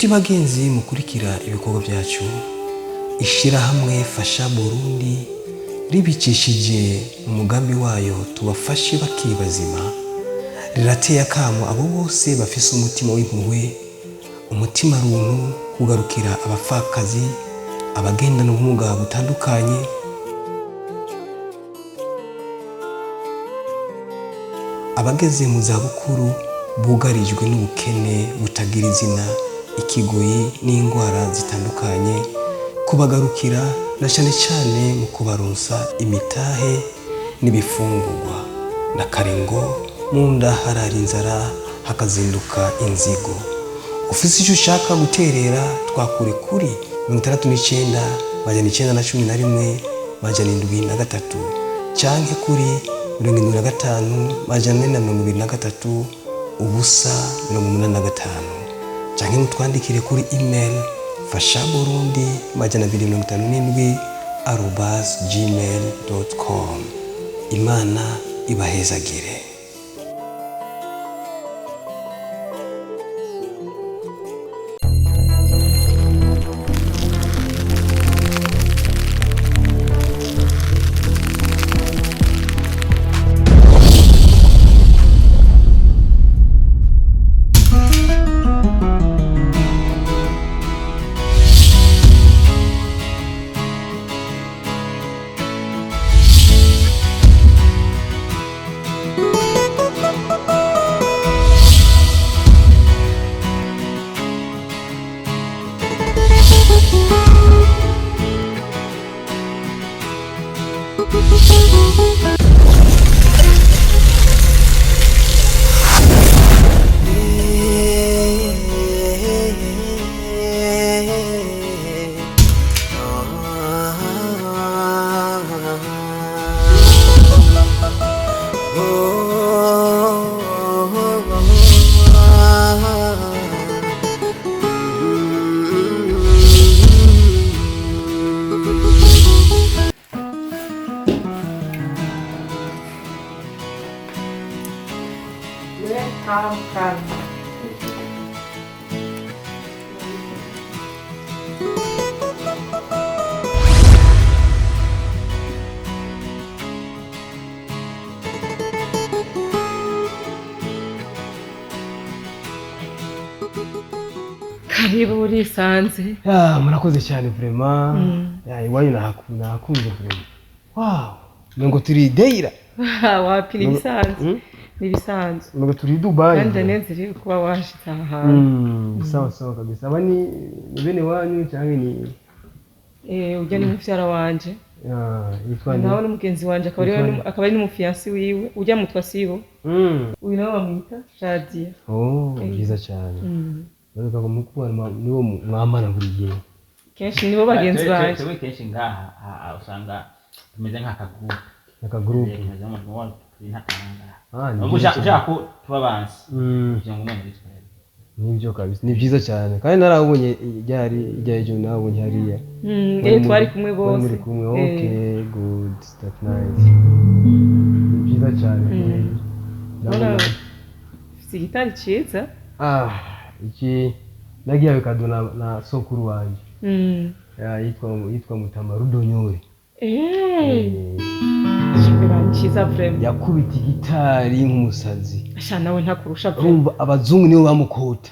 Nshuti bagenzi mukurikira ibikorwa byacu, ishirahamwe Fasha Burundi ribicishije umugambi wayo tubafashe bakibazima, rirateye akamo abo bose bafise umutima w'impuhwe, umutima runtu, kugarukira abapfakazi, abagendana ubumuga butandukanye, abageze mu zabukuru bugarijwe n'ubukene butagira izina, ikigoyi n'indwara zitandukanye, kubagarukira na cyane cyane mu kubaronsa imitahe n'ibifungurwa. Na karengo mu nda harara inzara hakazinduka inzigo. Ufise icyo ushaka guterera, twakure kuri 69 majana 911 majana 73 canke kuri 75 majana 423 ubusa 85, canke mutwandikire kuri email fashaburundi257@gmail.com. Imana ibahezagire. Karibu urisanze. Murakoze cyane vraiment. Iwanyu nakunze vraiment. Wow. Ngo turi Deira. Wapi nibisanzwe. Nibisanzwe. Ngo turi Dubai. Kandi nezeri kuba washitse aha. Sawa kabisa. Abani bene wanyu cyangwa ni ujya ni mufyara wanje. Yitwa nawe n'umugenzi wanje akaba ari n'umufiansi wiwe ujya mutwa sibo. Uyu nawe bamwita Shadia. Byiza cyane. Bareka ko mukubana niwo mwamana buri gihe. Kenshi nibo bagenzi banje. Tewe kenshi ngaha usanga tumeze nk'akagroup. Akagroup. Tumeze nk'umuntu w'intakanga. Ushaka ko tubabansi. Kugira ngo umuntu yitware. Nibyo kabisa. Ni byiza cyane. Kandi narabonye ijya ejo nabonye hariya. Ngiye twari kumwe bose. Muri kumwe. Okay, good. That's nice. Ni byiza cyane. Ndabona sigitari ciza. Iki nagiye bikadona na sokuru wanje. Yitwa Mutama Rudonyore. Chiza vraiment. Yakubita igitari nk'umusazi. Asha nawe ntakurusha vraiment. Urumva abazungu nibo bamukota.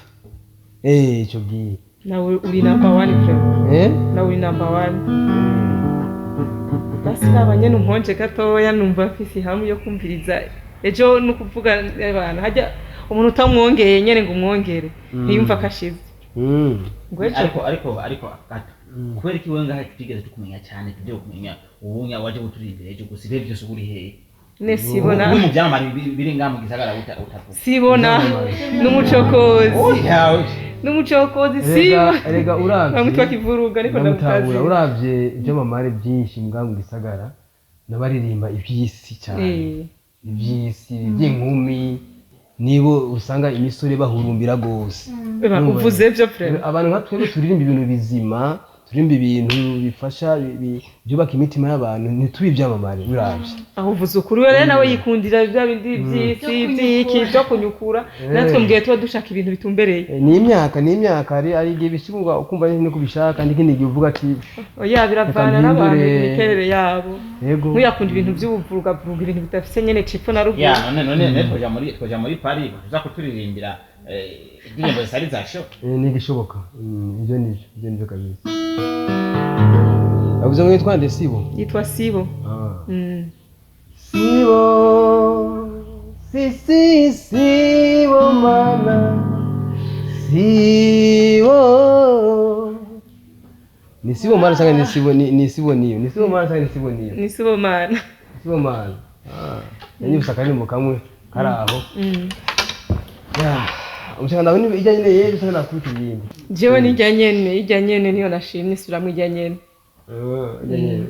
Ico giye. Nawe uri number 1 vraiment. Nawe uri number 1. Basi abanye n'umponje gatoya numva afisi hamwe yo kumviriza. Ejo nukuvuga abantu hajya umuntu utamwongeye nyene ngo umwongere ntiyumva kashize. Ariko kubera iki wenga hatigeze tukumenya cyane tujye kumenya ubunya waje guturindira ejo gusibe byose uri hehe. Ne sibona. Mu byamara biri ngamu gisagara utatu. Sibona n'umucokozi. N'umucokozi sibo. Erega uravye. Bamutwa kivuruga ariko ndamutazi. Uravye byo mamare byinshi ngamu gisagara nabaririmba ibyisi cyane. Ibyisi by'inkumi nibo usanga imisore bahurumbira gose. Uvuze byo frère. Abantu nka twebwe turirimba ibintu bizima turimba ibintu bifasha byubaka imitima y'abantu ntitubibyamamare biravye aho uvuze ukuri we rero nawe yikundira bya bindi by'iki byo kunyukura natwe mbwiye tuba dushaka ibintu bitumbereye ni imyaka ari igihe bishimwa ukumva no kubishaka n'ikindi gihe uvuga ati oya biravana n'abantu imiterere yabo yego ntuyakunda ibintu by'ubuvuga ibintu bidafise nyene cipfo na ruguru none twoja muri Paris tuza kuturirimbira indirimbo zisari za show ni gishoboka ibyo nivyo kabisa avuze ngo yitwa nde Sibo yitwa Sibo Sibo Sibo mana Sibo ni Sibo mana cyangwa ni Sibo niyo ni Sibo mana cyangwa ni Sibo niyo ni Sibo mana Sibo mana yani usakari mu kamwe karaho umushaka nawe ni ijyanye ne yeye usanga nakuti yindi jewe ni ijyanye niyo nashimye suramwe ijyanye ijyanye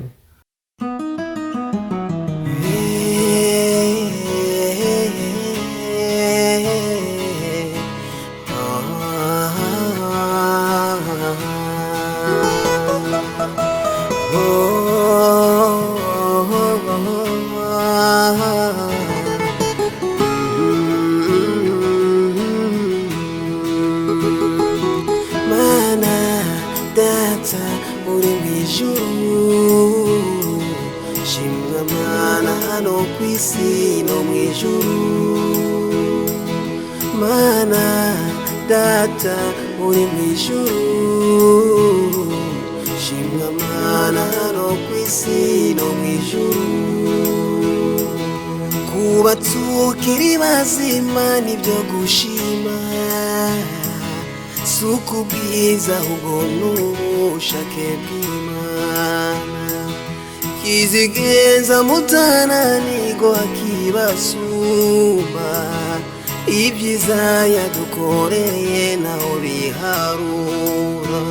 Mana data uri mwijuru shimwa mana no kwisi no mwijuru kuba tukiri bazima nibyo gushima suku bwiza ahubwo n'ubushake bw'Imana kizigenza mutana nigo akibasumba ibyiza yadukoreye naho biharura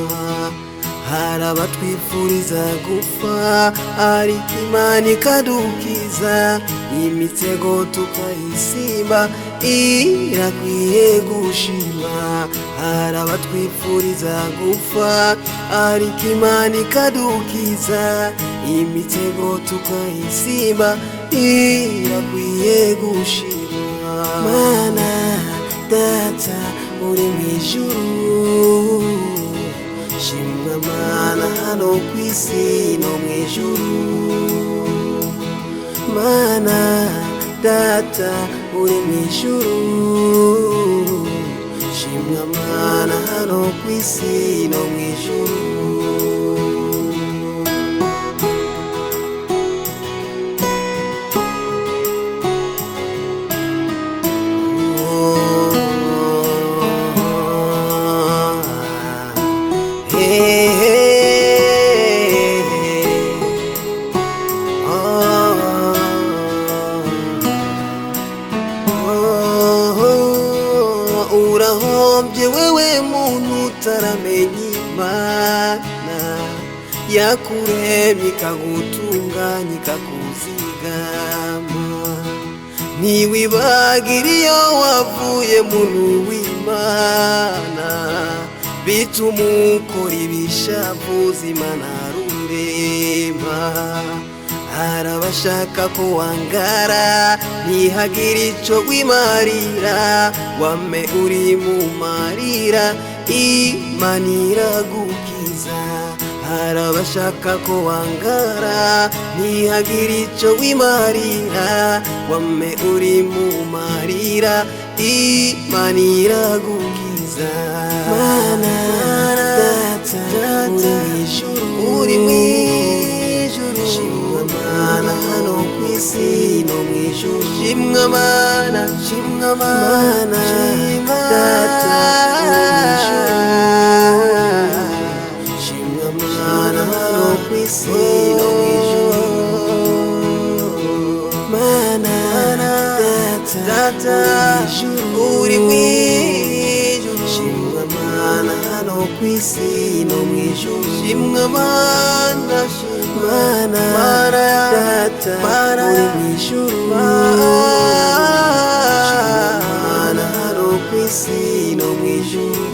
hari abatwifuriza gupfa ariko Imana ikadukiza imitego tukayisimba irakwiye gushima hari abatwifuriza gupfa ariko Imana ikadukiza imitego tukayisimba irakwiye gushima Mana data uri mwijuru shimwa mana hano kwisi no mwijuru Mana data uri mwijuru shimwa mana hano kwisi no mwijuru urahombye wewe muntu utaramenye Imana yakuremye ikagutunganya ikakuzigama ntiwibagire iyo wavuye muntu w'Imana bituma ukora ibishavuza Imana rurema hari abashaka ko wangara ntihagire ico wimarira wame uri mu marira Imana iragukiza hari abashaka ko wangara ntihagire ico wimarira wame uri mu marira Imana iragukiza Mana data uri mwijuru shimwa mana hano kwisi no mwijuru shimwa mana data shimwa mana hano kwisi no mwijuru Mana data uri mwijuru shimwa mana hano kwisi no mwijuru shimwa mana data uri mwijuru mana hano kwisi no mwijuru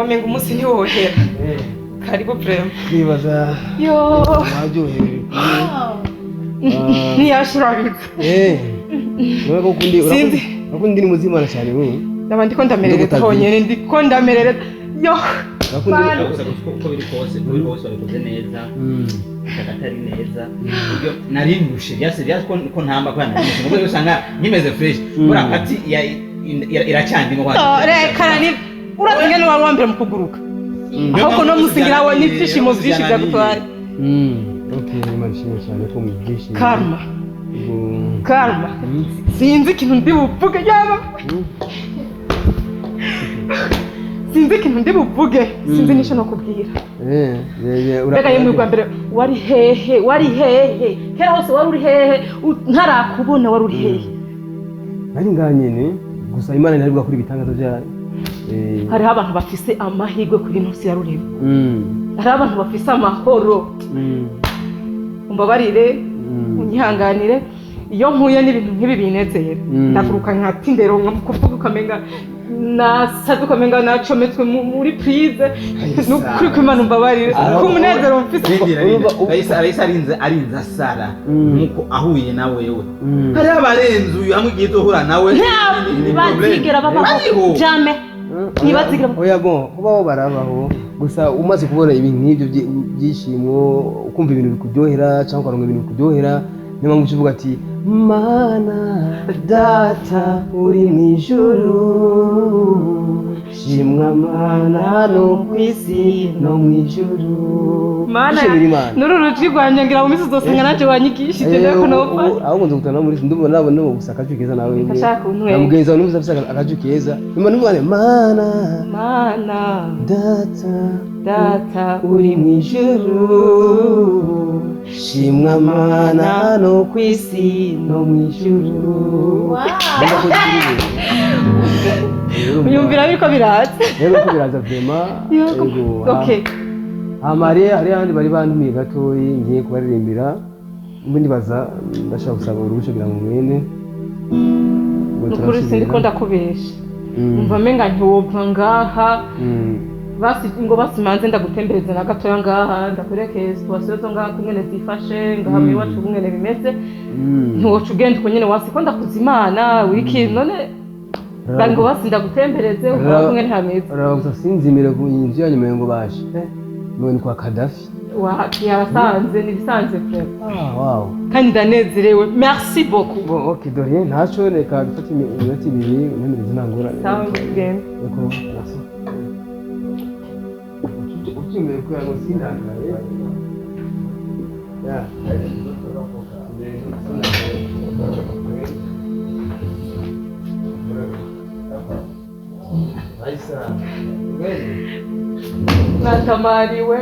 wamenga umunsi ntiwohera karibu prema nibaza yo waryohewe ntiyashirabika wewe ko kundi urakundi ni muzima cyane wewe ndaba ndiko ndamerereza honyene ndiko ndamerereza yo uko biri kose babikoze neza atari neza ibyo narindushe byase ko ntamba kwa nari ngo usanga nyimeze fresh bora kati iracyandimo kwa reka ni uratinge no wambere mu kuguruka ahubwo no musingira wa n'ibyishimo byinshi bya gutwara okay marishimye cyane ko mu byishimo karma sinzi ikintu ndi buvuge yaba sinzi ikintu ndi buvuge sinzi nisho no kubwira ureka yemwe bwa mbere wari hehe kera hose wari uri hehe ntarakubona wari uri hehe ari nganyene gusa Imana ntaribwa kuri bitangazo byayo hariho abantu bafise amahirwe kuri ntusi ya rurema hariho abantu bafise amahoro umbabarire unyihanganire iyo mpuye n'ibintu nk'ibi binezera ndaguruka nkati ndero nkakuvuga ukamenga nasaze ukamenga nacometswe muri prize n'ukuri ko Imana umbabarire ko umunezero mfise arinze asara nuko ahuye nawe wewe hari abarenze uyu hamwe igihe tohura nawe bazigera babaho jame nibazigira oya bon kubaho barabaho gusa umaze kubona ibintu nk'ibyo byishimo ukumva ibintu bikuryohera cyangwa ukaronka ibintu bikuryohera niyo mpamvu uvuga ati Mana data uri mu ijuru shimwa Mana no kwisi no mu ijuru Mana nuru ruti rwanje ngira mu minsi uzosanga naje wanyigishije rero kunopa ahubwo nzogutana muri ndumva nabo no gusaka keza nawe ndashaka untwe namugenza n'umuze afisa akaju keza imana n'umwana Mana data uri mu ijuru shimwa Mana no kwisi no mu ijuru uyumvira biko biraza rero ko biraza vraiment okay amare ari handi bari bantumiye gatoyi ngiye kubaririmbira ubundi baza ndashaka gusaba uruhushya kugira ngo mwene nukuri sindiko ndakubesha umva menga ntiwopfa ngaha basi ngo basimanze ndagutembereza na gatoya ngaha ndakurekeza twasubizo ngaha kumwene zifashe ngaha mu iwacu kumwene bimeze ntiwoca ugenda uko nyene wasiko ndakuza Imana wiki none bari ngo basi ndagutembereze uko kumwene hameze uragusa sinzimire ku inzu yanyu mengo bashe none kwa Kadafi yarasanze nibisanze frère wow kandi ndanezerewe merci beaucoup bon okay dore ntaco reka dufate iminota ibiri unemereze ntangura sawa ngende yego merci ukimeye ko yango sindangare ya natamariwe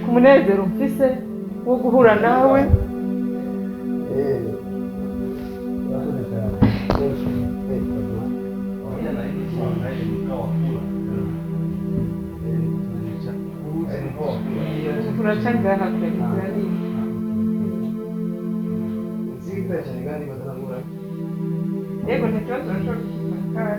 ku munezero mfise wo guhura nawe turacanga hakurikirani yego ntikibazo turashobora gukora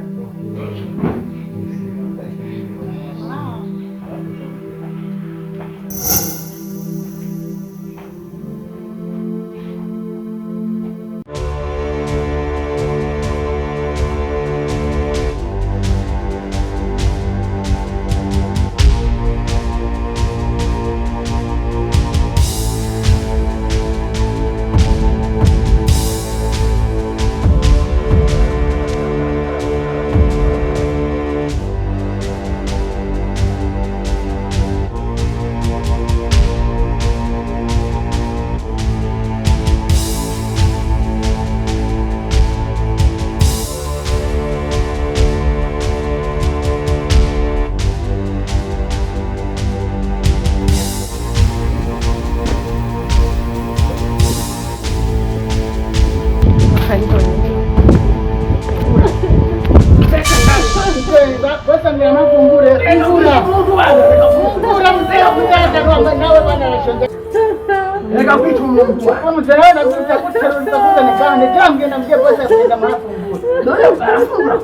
Nega kwitu mtu. Kama mzalana kuja kutereza nikane jambo na mje pesa kwenda mafunguro. Ndio mafunguro.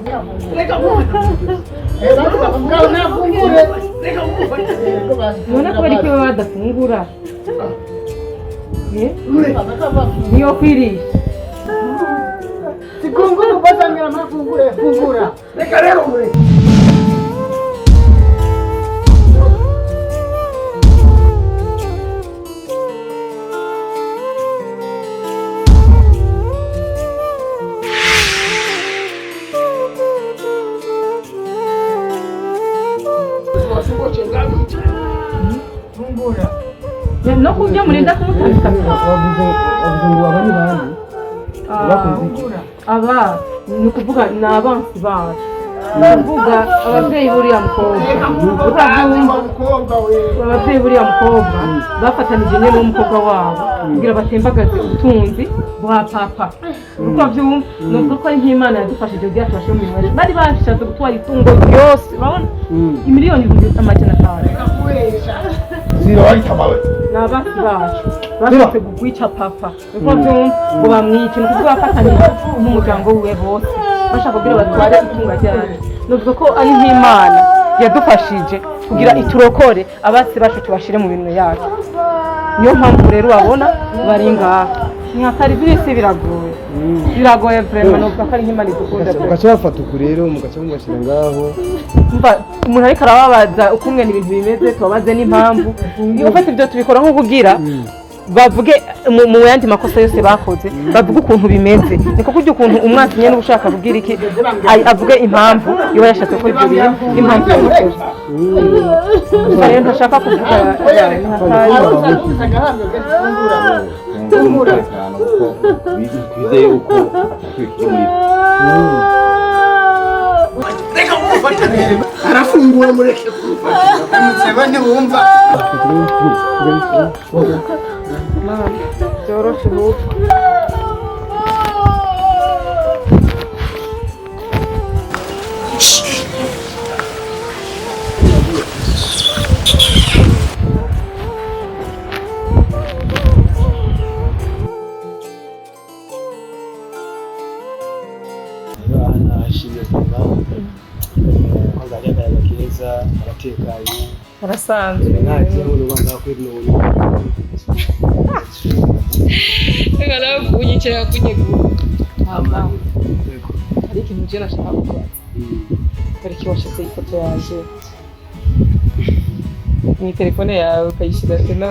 Nega None ko bari kwiba badafungura niyo kwiriye Sikunguru bazangira amafunguro fungura. Reka rero mure. no kurya murinda kumutandika wavuze ngo aba ni bande aba ni ukuvuga ni abansi bacu kuvuga ababyeyi buriya mukobwa ababyeyi buriya mukobwa bafatanije nyine n'umukobwa wabo kugira batembagaze ubutunzi bwa papa uko byumva ni uko ari nk'Imana yadufashije kugira tubashe mu mibare bari bashatse gutwara itungo ryose urabona imiliyoni 500,000 ni abansi bacu bashatse kugwica papa uko byumva ngo bamwice ni ukuvuga bafatanije n'umuryango we bose bashaka kugira batware itunga ryacu nuvuga ko ari nk'Imana yadufashije kugira iturokore abasi bacu tubashire mu bintu yacu niyo mpamvu rero babona bari ngaha ntihakari birisi biragoye vraiment nuvuga ko ari nk'Imana idukunda mugaca bafata uku rero mugaca mubashira ngaho mva umuntu ariko arababaza uko umwe ibintu bimeze tubabaze n'impamvu iyo ufite ibyo tubikora nko kugira bavuge mu yandi makosa yose bakoze bavuge ukuntu bimeze niko kurya ukuntu umwansi nyene ubushaka kugira iki avuge impamvu iyo yashatse ko ibyo bintu impamvu yakoze rero ntashaka kuvuga bizeye uko arafungura mureke kurufata mutseba ntiwumva byoroshe ubu arasanzwe ntagiye mu Rwanda kwiri n'ubu ngara kunyikira kunyigura ari ikintu je nashaka kubaza ariko washatse ifoto yaje ni telefone yawe ukayishyira tena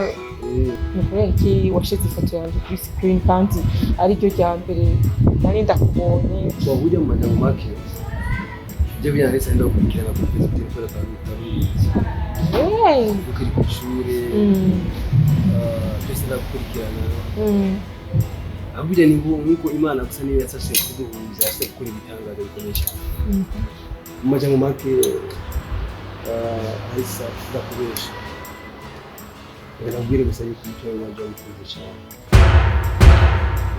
nuko iki washatse ifoto yaje kuri screen kandi ari ryo rya mbere nari ndakubonye wahuye mu majambo make je byarese ndo kugira kuri Facebook telefone tabizi ukiri ku ishuri twese ndagukurikirana avuga ni nk'uko Imana gusa niyo yasashe kuduhuza yasashe gukora ibitangazo bikomeye cyane mu majambo make ahisa ndakubesha ndabwire gusa yuko icyo waje wifuza cyane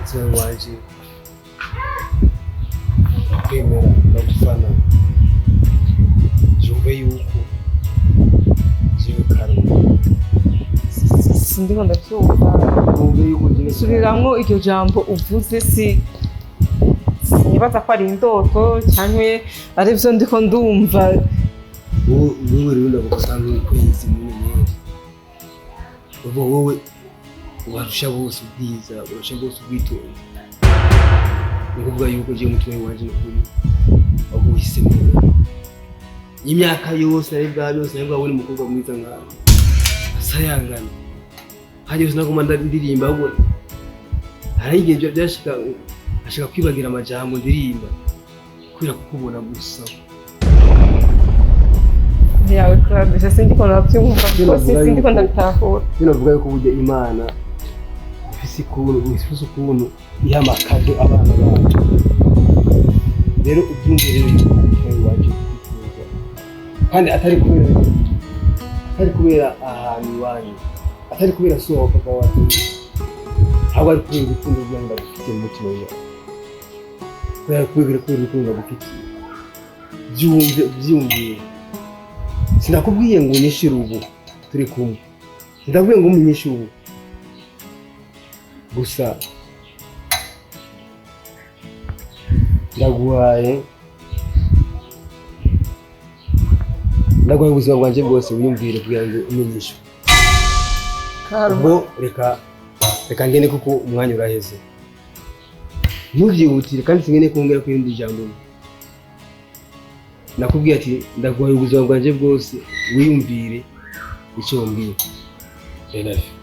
icyo waje kwemera ndagufana jumve yuko sindiho ndabyumva subiramwo iryo jambo uvuze sinibaza ko ari indoto cyangwa ari byo ndiko ndumva wowe rero ndagufana nk'ukwezi munini wowe warusha bose ubwiza warusha bose ubwitonzi ni kuvuga yuko je mutume wanje n'ukuri waguhisemo imyaka yose ari bwa byose ari bwabone umukobwa mwiza nkawe asayangana hajye sinaguma ndirimba ahubwo hari igihe byashika ashaka kwibagira amajambo ndirimba kubera kukubona gusa yawe kandi sindiko nabyumva sindiko ndabitahura binavuga yuko burya Imana ifise ukuntu iha amakado abana bacu rero ubyumve rero yuko waje kwifuza kandi atari kubera ahantu iwanyu atari kubera so papa wacu ahubwo ari kubera urukundo rwanda gufite mu mutima wawe kubera urukundo gufite byumviye sinakubwiye ngo unyishyure ubu turi kumwe ndakubwiye ngo umunyishyure ubu gusa ndaguhaye ndaguha ubuzima bwanjye bwose wiyumvire kugira ngo umenyeshe ubwo reka ngene kuko umwanya uraheze ntubyihutire kandi singene kongera ku irindi jambo nakubwiye ati ndaguha ubuzima bwanjye bwose wiyumvire icyo wambwiye I love you.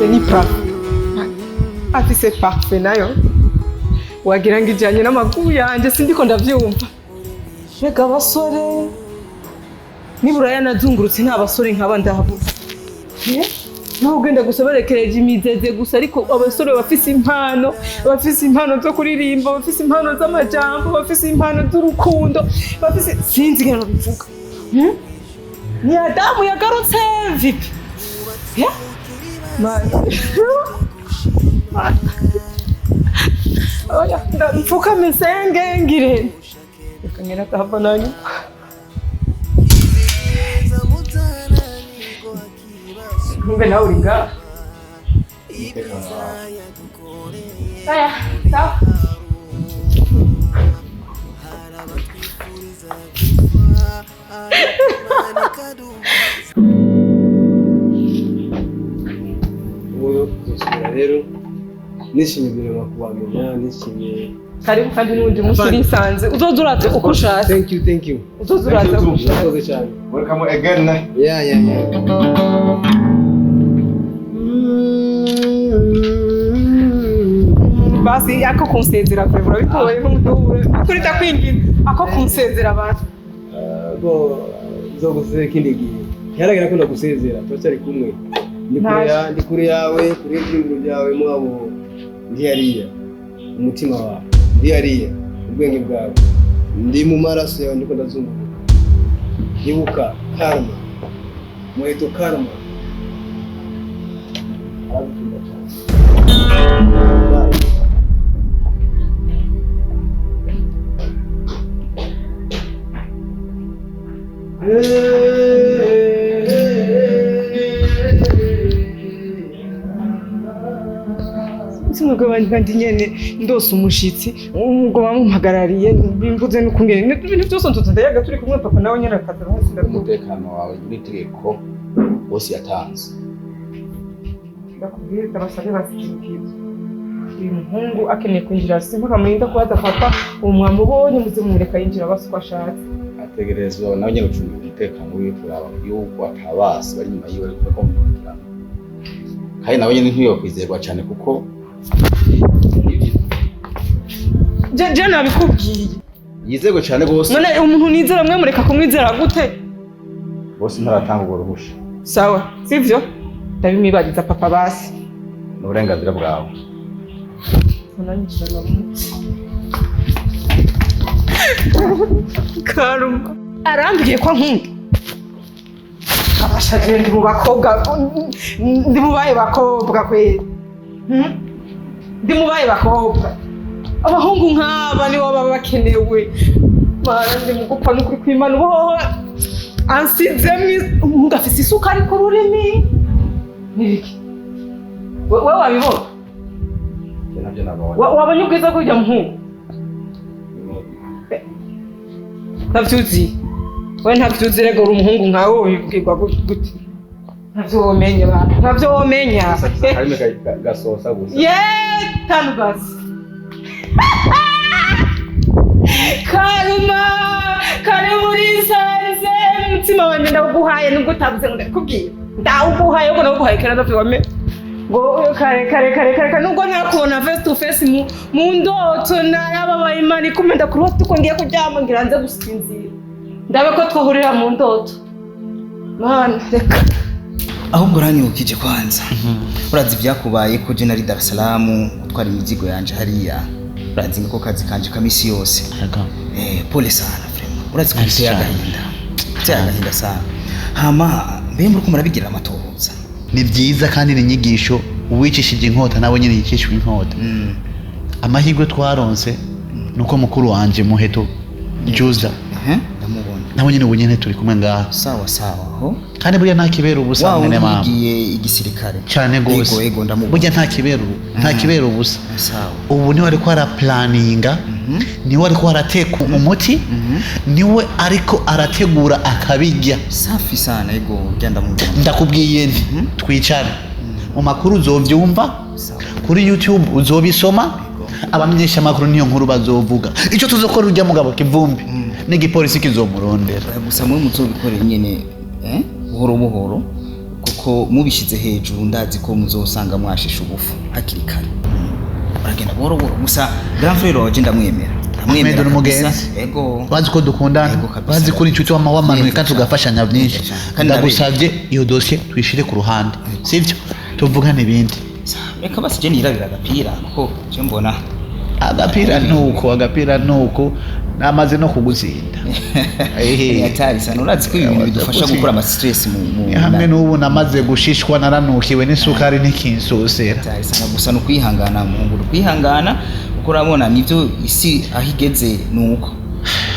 Ni afise parfait nayo wagira ngo ijyanye n'amaguru yanjye sindiko ndabyumva reka abasore nibura yanazungurutse nta basore nk'aba ndahabura naho ugenda gusa barekereje imizeze gusa ariko abasore bafise impano zo kuririmba bafise impano z'amajambo bafise impano z'urukundo bafise sinzi ngeno bivuga ni Adamu yagarutse vipi oya ndapfukame nsenge ngire reka ngena kahava nanyu kumbe nawe uri ngaha aya sawa rero nishimye ibintu bakubamenya nishimye karibu kandi n'undi munsi urisanze uzoza uraza uko ushatse thank you uzoza uraza uko ushatse cyane Welcome again. yeah basi ako kunsezera kure urabitoye nk'umuduhure kuri takwingira ako kunsezera abantu bo uzogusezera ikindi gihe yaragera ko ndagusezera turacyari kumwe ndi kure yawe kure y'ibyiringiro byawe mwabo ndi hariya umutima wawe ndi hariya ubwenge bwawe ndi mu maraso yawe ndiko ndazunguruka ibuka karma muheto karma aragukunda cyane Sinubwo bandi nyene ndose umushitsi ubwo bamumpagarariye bimvuze n'ukungene ibintu byose ntuzendayaga turi kumwe papa nawe nyene akazara hose umutekano wawe n'itegeko bose yatanze ndakubwira abasare basikiye uyu muhungu akeneye kwinjira simvuga murinda kubaza papa uwo mwamubonye muze mumureka yinjira basi ko ashatse ategerezwa nawe nyene gucunga umutekano wiwe kuraba yuko atabasi bari nyuma yiwe ariko bamukurikirana kandi nawe nyene ntiyokwizerwa cyane kuko je nabikubwiye yizego cyane gose none umuntu nizera mwe mureka kumwizera gute bose ntaratanga ubwo ruhusha sawa sivyo ndabimibariza papa basi n'uburenganzira bwawe Karuma arambwiye ko nkunda abashaje ndi mu bakobwa ndi mu baye bakobwa kweli ndi mu baye bakobwa abahungu nk'aba nibo baba bakenewe mana ndi mu gupfa n'ukuri kw'Imana uboho ansizemwe ngafise isuka ari ku rurimi nibiki wewe wabibona wabonye ubwiza kujya muhungu ntavyuzi we ntavyuzi rego uri umuhungu nkawe wibwirwa gute ntavyo womenya bantu ntavyo womenya harimo gasosa gusa tanu basi Karuma kari muri sanze umutima wanjye ndawuguhaye nubwo utavuze ngo ndakubwira ndawuguhaye ubwo nawuguhaye kera ndavyo wamenya ngo kare nubwo ntakubona face to face mu ndoto narababaye Imana ikumenda kurota uko ngiye kuryama ngira nze gusinzira ndabe ko twahurira mu ndoto Mana reka ahubwo uranyibukije kwanza urazi ibyakubaye ko je nari Dar es Salaam gutwara imizigo yanje hariya urazi ko kazi kanje kamisi yose pole sana vraiment urazi ko biteye agahinda sana hama mbe muri ko murabigira amatohoza ni byiza kandi ni inyigisho uwicishije inkota nawe nyine yicishwe inkota amahirwe twaronse nuko mukuru wanje Muheto Juza ndamubona nawe nyine ubunyene turi kumwe ngaha sawa ho kandi burya nta kibera ubusa mwene mama wagiye igisirikare cyane gose ego ndamubona burya nta kibera ubusa sawa ubu niwe ariko araplaninga niwe ariko arateka umuti niwe ariko arategura akabijya safi sana ego genda mu ndakubwiye nti twicare mu makuru uzovyumva kuri YouTube uzobisoma abamenyesha makuru niyo nkuru bazovuga icyo tuzokora urya mugabo kivumbi n'igipolisi kizomurondera gusa mwe muzobikorera nyene buhoro kuko mubishize hejuru ndazi ko muzosanga mwashisha ubufu hakiri kare uragenda buhoro gusa grand frère waje ndamwemera umugenzi ego bazi ko dukundana bazi kuri inshuti wamanuye kandi tugafashanya byinshi ndagusabye iyo dossier twishire ku ruhande sivyo tuvugane ibindi reka basi je nirabira agapira kuko je mbona agapira nuko namaze no kuguzinda atari sana urazi ko ibintu bidufasha gukora ama stress mu hamwe n'ubu namaze gushishwa naranukiwe n'isukari n'ikinsosera atari sana gusa no kwihangana mu kwihangana uko urabona nivyo isi ahigeze nuko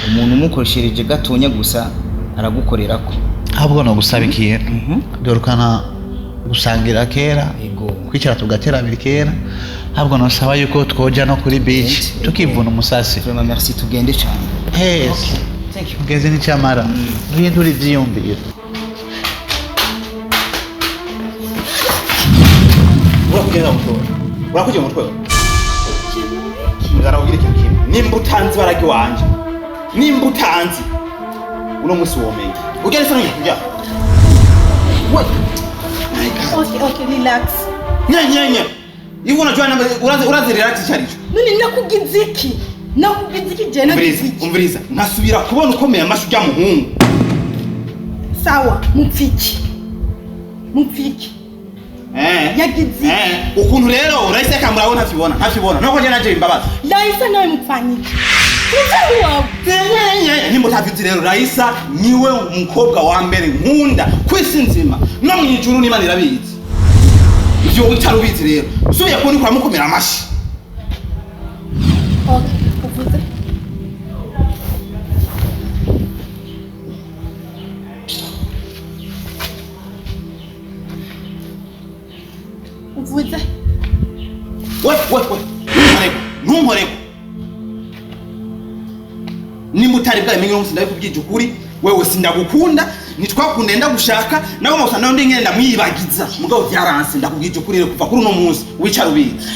umuntu umukoreshereje gatonya gusa aragukorerako ahubwo no gusaba ikintu dorukana gusangira kera kwicara tugatera kera ahubwo nosaba yuko twoja no kuri beach tukivuna umusasi vraiment merci tugende cyane yes thank you ngeze ni cyamara ngindura ivyiyumviro urakugenda mutwe ngaravugira ikintu kimwe nimba utanzi baragi wanje nimba utanzi uno musi womenye ugende sana kujya what okay relax nyenyenye iwo unajua urazi relax cyaricho nini nakugize iki je nagize umviriza nkasubira kubona ukomeye amashu ya muhungu sawa mupfiki yagize ukuntu rero urahise kamuraho ntafibona nuko je naje imbabaza Raisa nawe mupfanyiki Muzangu wawe nimutavizi rero Raisa niwe umukobwa wa mbere nkunda kwisi nzima no mu ijuru n'Imana irabizi ivyo utarubizi rero usubiye kubona ukora mukomera amashi uvuze ntumporeko nimutari bwa imenye umunsi ndabikubwije ukuri wewe sindagukunda nitwakunda ndagushaka nawe musa nawe ndi ngenda mwibagiza mugabo byaranse ndakubwije ukuri rero kuva kuri uno munsi wicara ubizi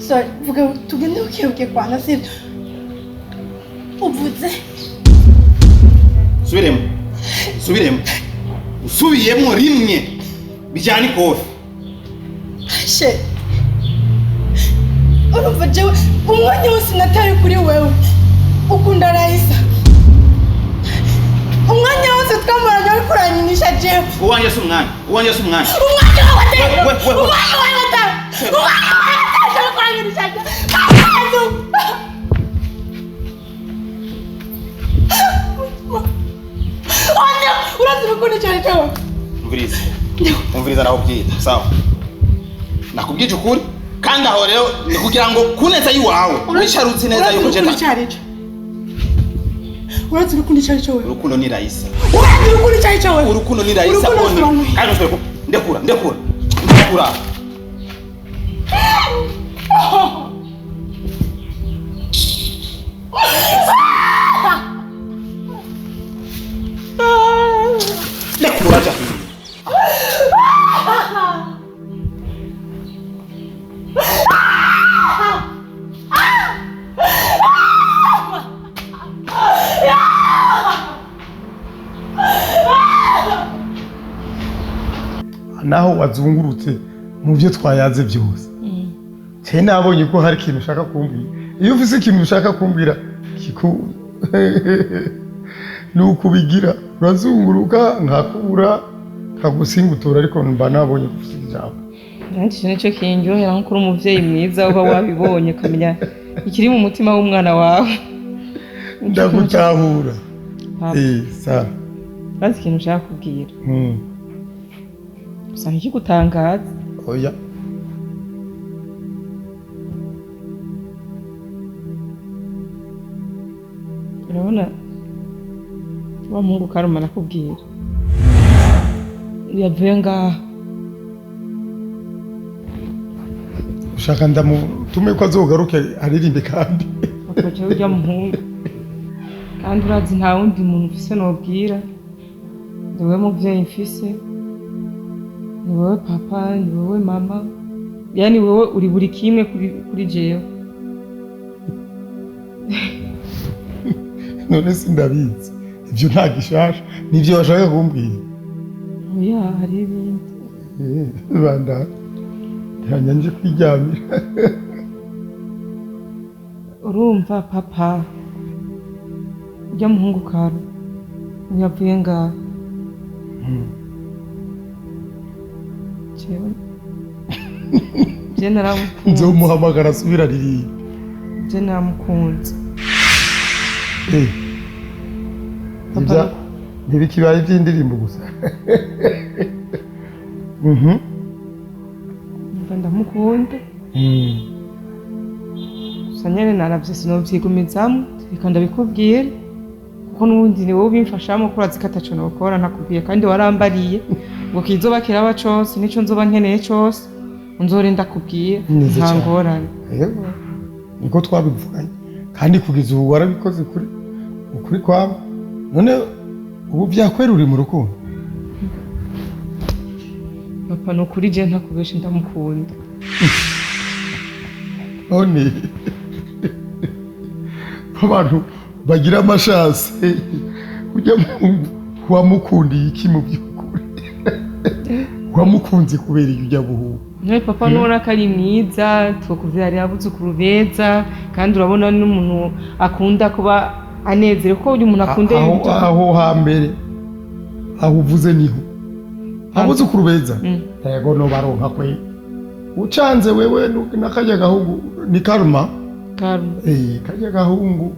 sorry vuga tugende uke kwana sivyo uvuze subiremo rimwe bijyana ikofi she urumva jewe umwanya wose nataye kuri wewe ukunda Raisa umwanya wose twamaraga ari kuranyinisha jewe uwanje si umwanya umwanya kuranyinisha urazi bikunda cyane cyawe umviriza nakubwira sawa nakubwije ukuri kandi aho rero ni kugira ngo kuneza yiwawe wisharutse neza yuko je urazi bikunda cyane cyawe urukundo ni Raisa urazi bikunda cyane cyawe urukundo ni Raisa kandi ndekura Lekura naho wazungurutse mu byo twayaze byose cyane nabonye ko hari ikintu ushaka kumbwira iyo ufise ikintu ushaka kumbwira nukubigira urazunguruka nkakubura nkagusingutura ariko mba nabonye ufise ijambo nanjye nicyo kinjyohera nko kuri umuvyeyi mwiza uba wabibonye ukamenya ikiri mu mutima w'umwana wawe ndagutahura sawa bazi ikintu ushaka kubwira gusa ntikigutangaza oya urabona wa Mungu karuma nakubwira yavuye ngaha ushaka ndamutume ko azogaruke aririmbe kandi akoje ujya muhungu kandi urazi nta wundi muntu mfise nobwira ni wowe muvyeyi mfise ni wowe papa ni wowe mama yani wowe uri buri kimwe kuri jewe none sindabizi ivyo nta gishasha nivyo washaka kumbwira oya hari ibindi banda nje kwiryamira urumva papa ujya muhungu karo yavuye ngaha je naramukunze nzomuhamagara asubira aririmba je naramukunze ibya ntibikibaye iby'indirimbo gusa ndamukunda gusa nyene naravye sinovyigumizamwo reka ndabikubwire kuko n'ubundi ni wowe ubimfashamo ko urazi ko ataco nokora ntakubwiye kandi warambariye ngo kizoba kiraba cose nico nzoba nkeneye cose nzorinda kubwiye nta ngorane niko twabivuganye kandi kugeza ubu warabikoze ukuri kwawe none ubu vyakwera uri mu rukundo papa ni ukuri je ntakubeshe ndamukunda none abantu bagira amashase ujya wamukundiye iki mu by'ukuri wamukunze kubera iyo ujya buhura nawe papa nubona ko ari mwiza tukuvyarira abuzukuru beza kandi urabona n'umuntu akunda kuba anezerewe ko uyu muntu akunda aho hambere aho uvuze niho abuzukuru beza yego no baronka kwe ucanze wewe nakajya gahungu ni karma kajya gahungu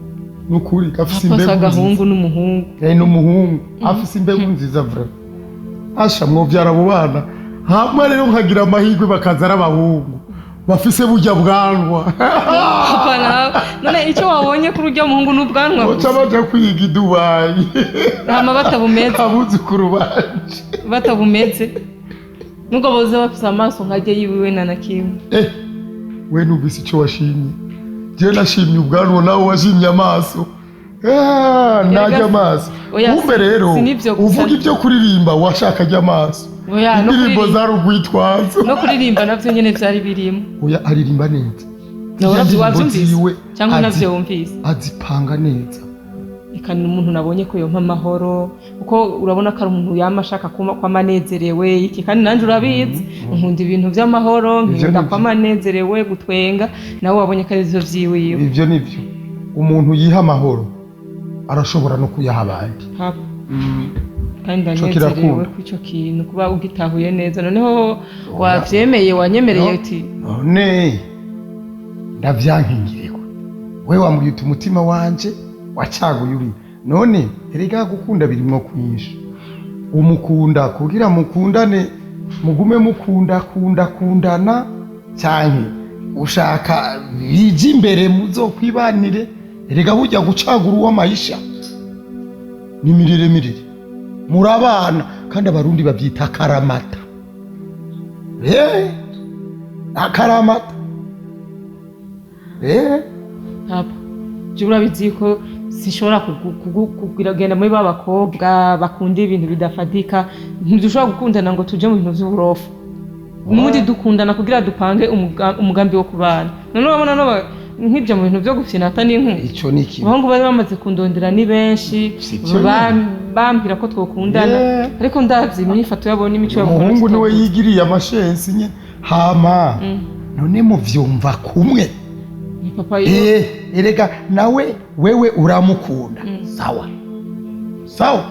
nukuri gafise imbeho gahungu n'umuhungu n'umuhungu afise imbeho nziza vra asha mwovyara abo bana hamwe rero nkagira amahirwe bakaza ari abahungu bafise burya bwanwa papa nawe none icyo wabonye kuri urya muhungu n'ubwanwa gusa baja kwiga i Dubai hama batabumeze abuzukuru banje batabumeze nubwo boze bafise amaso nkajye yiwiwe na nakimwe we numvise icyo washimye je nashimye ubwanwa nawe washimye amaso najya amaso kumbe rero uvuga ibyo kuririmba washaka ajya amaso indirimbo zari urwitwazo no kuririmba navyo nyene vyari birimo oya aririmba neza wavyumvise cyangwa navyo wumvise azipanga neza ikani umuntu nabonye ko yompa amahoro kuko urabona ko ari umuntu yama ashaka kwamanezerewe iki kandi nanje urabizi nkunda ibintu vy'amahoro nkunda kwamanezerewe gutwenga nawe wabonye ko ari ivyo vyiwiwe ivyo nivyo umuntu yiha amahoro arashobora no kuyaha abandi kandi ndanezerewe ku icyo kintu kuba ugitahuye neza noneho wavyemeye wanyemereye uti none ndavyankingiriwe we wamwita umutima wanje wacaguye uri none erega gukunda birimwo kwinshi umukunda kugira mukundane mugume kundana cyane ushaka bije imbere muzokwibanire erega burya gucagura uwo mayisha ni mirire murabana kandi abarundi babyita akaramata akaramata papa je urabizi ko sinshobora kugenda muri babakobwa bakunda ibintu bidafatika ntidushobora gukundana ngo tuje mu bintu vy'uburofu n'ubundi dukundana kugira dupange umugambi wo kubana none urabona nk'ibyo mu bintu byo gufina atani inkuru ico ni iki abahungu bari bamaze kundondera ni benshi bambwira ko twokundana ariko ndavye imyifato yabo n'imico yabo umuhungu niwe yigiriye amashensi nye hama none muvyumva kumwe ni papa erega nawe wewe uramukunda sawa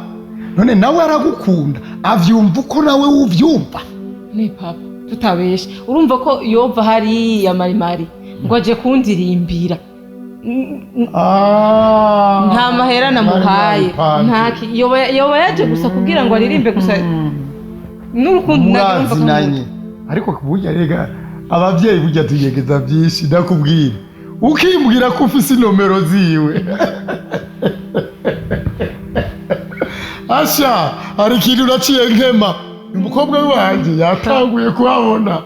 none nawe aragukunda avyumva uko nawe uvyumva ni papa tutabeshe urumva ko yova hari ya marimari ngo aje kundirimbira nta mahera namuhaye yoba yaje gusa kugira ngo aririmbe gusa n'urukundo nagira ariko burya rega abavyeyi burya tuyegeza byinshi ndakubwira ukimbwira ko ufise inomero ziwe asha hari ikintu naciye nkema umukobwa wanjye yatanguye kuhabona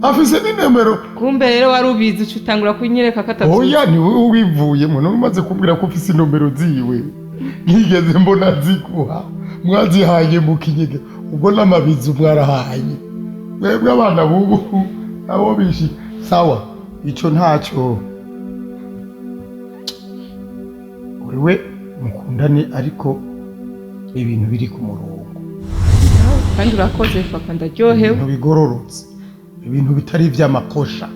afise n'inomero. Kumbe rero wari ubizi ucutangura kunyereka katatu. Oya ni wowe ubivuyemo none umaze kumbwira ko ufise inomero ziwe nigeze mbona zikuha mwazihaye mu kinyega ubwo n'amabizi mwarahaye mwebwe abana bubu abo bishi sawa ico ntacyo wewe mukundane ariko ibintu biri ku murongo kandi urakoze papa ndaryohewe ibintu bigororotse ibintu bitari ivy'amakosha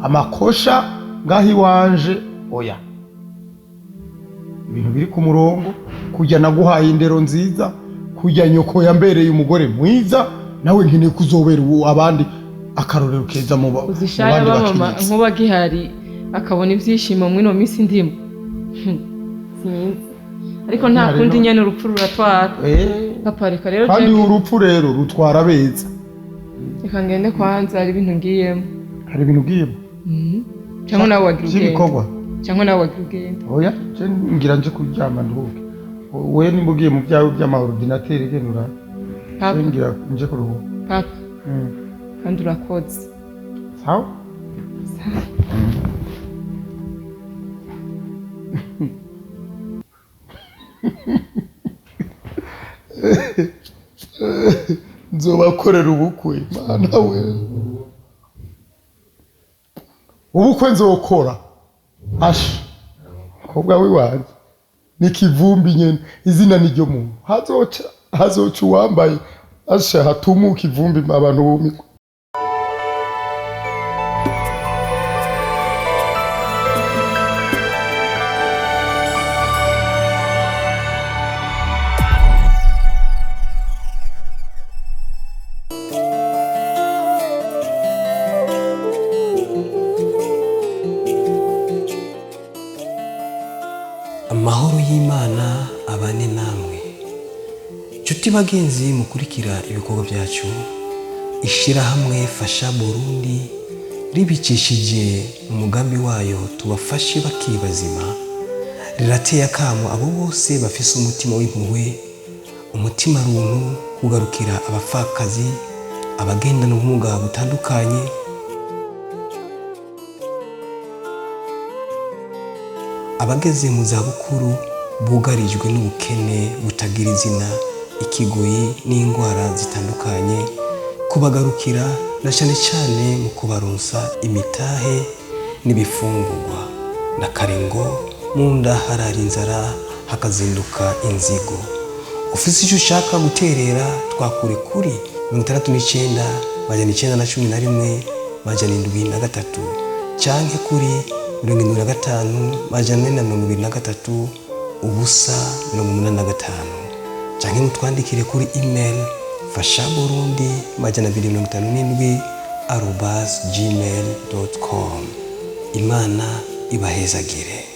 amakosha ngaho iwanje oya ibintu biri ku murongo kujya naguhaye indero nziza kujya nyoko yambereye umugore mwiza nawe nkeneye kuzobera abandi akarorero keza mu bandi uzishaya bamama nkuba gihari akabona ivyishimo mwino minsi ndimo sinzi ariko nta kundi nyene urupfu ruratwara papa reka rero kandi urupfu rero rutwara beza reka ngende kwanza hari ibintu ngiyemo cyangwa nawe wagira ibikorwa cyangwa nawe wagira ugenda oya je ngira nje kuryama nduhuke we nimbugiye mu byawe by'amaordinateri genura ngira nje kuruhuka papa kandi urakoze sawa nzobakorera ubukwe mana we ubukwe nzokora asha kobwa wiwanje nikivumbi nyene izina niryo muntu hazoca uwambaye asha hatumuka ivumbi abantu bumikwa. amahoro y'Imana abane namwe nshuti bagenzi mukurikira ibikorwa byacu ishirahamwe Fasha Burundi ribicishije umugambi wayo tubafashe bakiri bazima rirateye akamo abo bose bafise umutima w'impuhwe umutima runtu kugarukira abapfakazi abagendana ubumuga butandukanye abageze mu zabukuru bugarijwe n'ubukene butagira izina ikigoyi n'indwara zitandukanye kubagarukira na cyane cyane mu kubaronsa imitahe n'ibifungurwa na karengo mu nda harara inzara hakazinduka inzigo ufise icyo ushaka guterera twakure kuri 69 majana 911 majana 73 canke kuri 75 majana 423 ubusa 85 canke mutwandikire kuri email fashaburundi majana 257 @gmail.com. Imana ibahezagire.